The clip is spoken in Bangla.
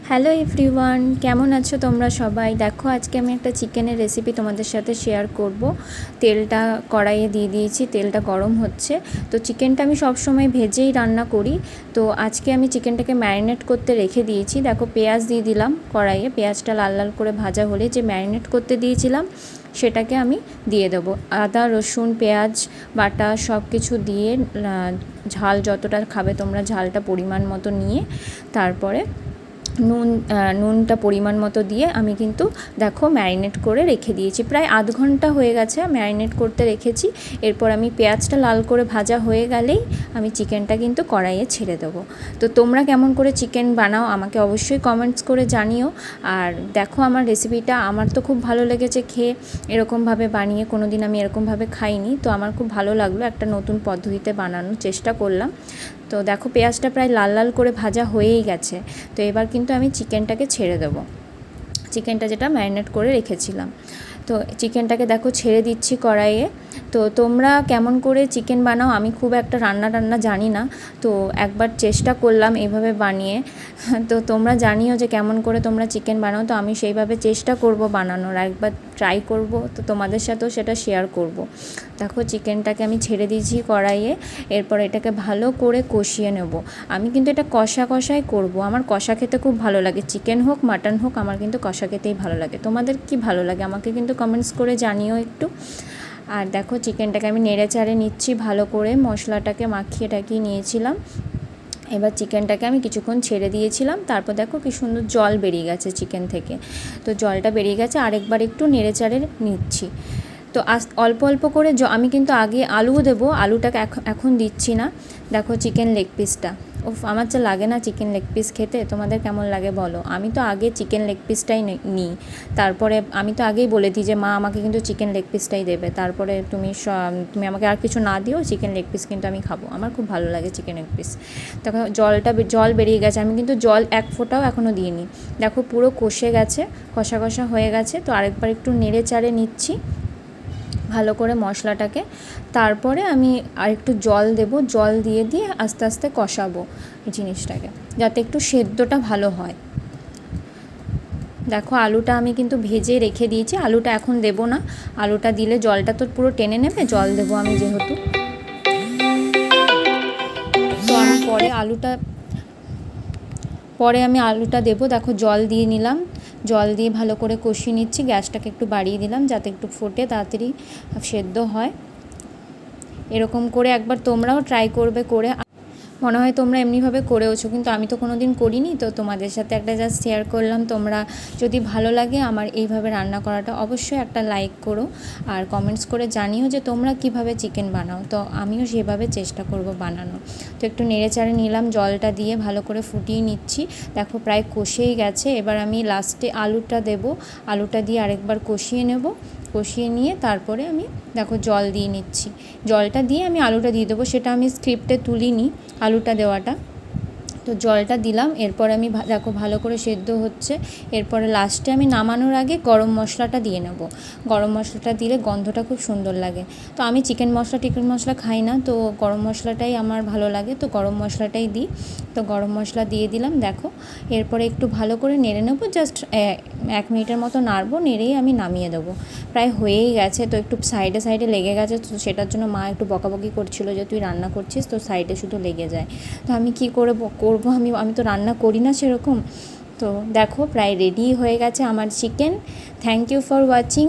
হ্যালো এভরিওয়ান, কেমন আছো তোমরা সবাই? দেখো আজকে আমি একটা চিকেনের রেসিপি তোমাদের সাথে শেয়ার করব। তেলটা কড়াইয়ে দিয়ে দিয়েছি, তেলটা গরম হচ্ছে। তো চিকেনটা আমি সবসময় ভেজেই রান্না করি। তো আজকে আমি চিকেনটাকে ম্যারিনেট করতে রেখে দিয়েছি। দেখো পেঁয়াজ দিয়ে দিলাম কড়াইয়ে, পেঁয়াজটা লাল লাল করে ভাজা হলে যে ম্যারিনেট করতে দিয়েছিলাম সেটাকে আমি দিয়ে দেবো। আদা রসুন পেঁয়াজ বাটা সব কিছু দিয়ে ঝাল যতটা খাবে তোমরা ঝালটা পরিমাণ মতো নিয়ে তারপরে নুনটা পরিমাণ মতো দিয়ে আমি কিন্তু দেখো ম্যারিনেট করে রেখে দিয়েছি। প্রায় আধ ঘন্টা হয়ে গেছে ম্যারিনেট করতে রেখেছি। এরপর আমি পেঁয়াজটা লাল করে ভাজা হয়ে গেলেই আমি চিকেনটা কিন্তু কড়াইয়ে ছেড়ে দেবো। তো তোমরা কেমন করে চিকেন বানাও আমাকে অবশ্যই কমেন্টস করে জানিও। আর দেখো আমার রেসিপিটা আমার তো খুব ভালো লেগেছে খেয়ে, এরকমভাবে বানিয়ে কোনো দিন আমি এরকমভাবে খাইনি। তো আমার খুব ভালো লাগলো, একটা নতুন পদ্ধতিতে বানানোর চেষ্টা করলাম। তো দেখো পেঁয়াজটা প্রায় লাল লাল করে ভাজা হয়েই গেছে। তো এবার কিন্তু আমি চিকেনটাকে ছেড়ে দেবো, চিকেনটা যেটা ম্যারিনেট করে রেখেছিলাম। তো চিকেনটাকে দেখো ছেড়ে দিচ্ছি কড়াইয়ে। তো তোমরা কেমন করে চিকেন বানাও? আমি খুব একটা রান্না জানি না, তো একবার চেষ্টা করলাম এইভাবে বানিয়ে। তো তোমরা জানিও যে কেমন করে তোমরা চিকেন বানাও। তো আমি সেইভাবে চেষ্টা করব বানানোর, একবার ট্রাই করব, তো তোমাদের সাথেও সেটা শেয়ার করব। দেখো চিকেনটাকে আমি ছেড়ে দিয়েছি কড়াইয়ে। এরপর এটাকে ভালো করে কষিয়ে নেব। আমি কিন্তু এটা কষাই করব। আমার কষা খেতে খুব ভালো লাগে, চিকেন হোক মাটন হোক আমার কিন্তু কষা খেতেই ভালো লাগে। তোমাদের কি ভালো লাগে আমাকে কিন্তু কমেন্টস করে জানিও একটু। আর দেখো চিকেনটাকে আমি নেড়ে চাড়ে নিচ্ছি ভালো করে, মশলাটাকে মাখিয়ে টাকিয়ে নিয়েছিলাম। এবার চিকেনটাকে আমি কিছুক্ষণ ছেড়ে দিয়েছিলাম, তারপর দেখো কি সুন্দর জল বেরিয়ে গেছে চিকেন থেকে। তো জলটা বেরিয়ে গেছে, আরেকবার একটু নেড়ে চাড়ে নিচ্ছি। তো অল্প অল্প করে আমি কিন্তু আগে আলুও দেবো, আলুটাকে এখন দিচ্ছি না। দেখো চিকেন লেগ পিসটা, আমার যা লাগে না চিকেন লেগ পিস খেতে, তোমাদের কেমন লাগে বলো? আমি তো আগে চিকেন লেগ পিসটাই নিই। তারপরে আমি তো আগেই বলে দিই যে মা আমাকে কিন্তু চিকেন লেগ পিসটাই দেবে, তারপরে তুমি আমাকে আর কিছু না দিও, চিকেন লেগ পিস কিন্তু আমি খাবো, আমার খুব ভালো লাগে চিকেন লেগ পিস। তখন জল বেরিয়ে গেছে, আমি কিন্তু জল এক ফোঁটাও এখনও দিইনি। দেখো পুরো কষে গেছে, কষা কষা হয়ে গেছে। তো আরেকবার একটু নেড়ে চাড়ে নিচ্ছি ভালো করে মশলাটাকে। তারপরে আমি আরেকটু জল দেব, জল দিয়ে আস্তে আস্তে কষাবো এই জিনিসটাকে, যাতে একটু সেদ্ধটা ভালো হয়। দেখো আলুটা আমি কিন্তু ভেজে রেখে দিয়েছি, আলুটা এখন দেব না, আলুটা দিলে জলটা তো পুরো টেনে নেবে, জল দেবো আমি যেহেতু। তো আমি পরে আমি আলুটা দেবো। দেখো জল দিয়ে নিলাম, জল দিয়ে ভালো করে কষিয়ে নিচ্ছি, গ্যাসটাকে একটু বাড়িয়ে দিলাম যাতে একটু ফোটে তাড়াতাড়ি সেদ্ধ হয়। এরকম করে একবার তোমরাও ট্রাই করবে করে, মনে হয় তোমরা এমনিভাবে করেওছো, কিন্তু আমি তো কোনো দিন করিনি। তো তোমাদের সাথে একটা জাস্ট শেয়ার করলাম। তোমরা যদি ভালো লাগে আমার এইভাবে রান্না করাটা অবশ্যই একটা লাইক করো, আর কমেন্টস করে জানিও যে তোমরা কিভাবে চিকেন বানাও, তো আমিও সেভাবে চেষ্টা করব বানানো। তো একটু নেড়ে চাড়ে নিলাম, জলটা দিয়ে ভালো করে ফুটিয়ে নিচ্ছি। দেখো প্রায় কষেই গেছে। এবার আমি লাস্টে আলুটা দেব, আলুটা দিয়ে আরেকবার কষিয়ে নেব। কষিয়ে নিয়ে তারপরে আমি দেখো জল দিয়ে নিচ্ছি, জলটা দিয়ে আমি আলুটা দিয়ে দেবো, সেটা আমি স্ক্রিপ্টে তুলিনি আলুটা দেওয়াটা। তো জলটা দিলাম, এরপর আমি দেখো ভালো করে সেদ্ধ হচ্ছে। এরপরে লাস্টে আমি নামানোর আগে গরম মশলাটা দিয়ে নেব। গরম মশলাটা দিলে গন্ধটা খুব সুন্দর লাগে। তো আমি চিকেন মশলা খাই না, তো গরম মশলাটাই আমার ভালো লাগে, তো গরম মশলাটাই দিই। তো গরম মশলা দিয়ে দিলাম। দেখো এরপরে একটু ভালো করে নেড়ে নেবো, জাস্ট 1 মিনিটের মতো নাড়বো, নেড়েই আমি নামিয়ে দেবো। প্রায় হয়েই গেছে। তো একটু সাইডে লেগে গেছে, তো সেটার জন্য মা একটু বকাবকি করছিল যে তুই রান্না করছিস তো সাইডে শুধু লেগে যায়। তো আমি কী করে করবো, আমি তো রান্না করি না সেরকম। তো দেখো প্রায় রেডি হয়ে গেছে আমার chicken. Thank you for watching.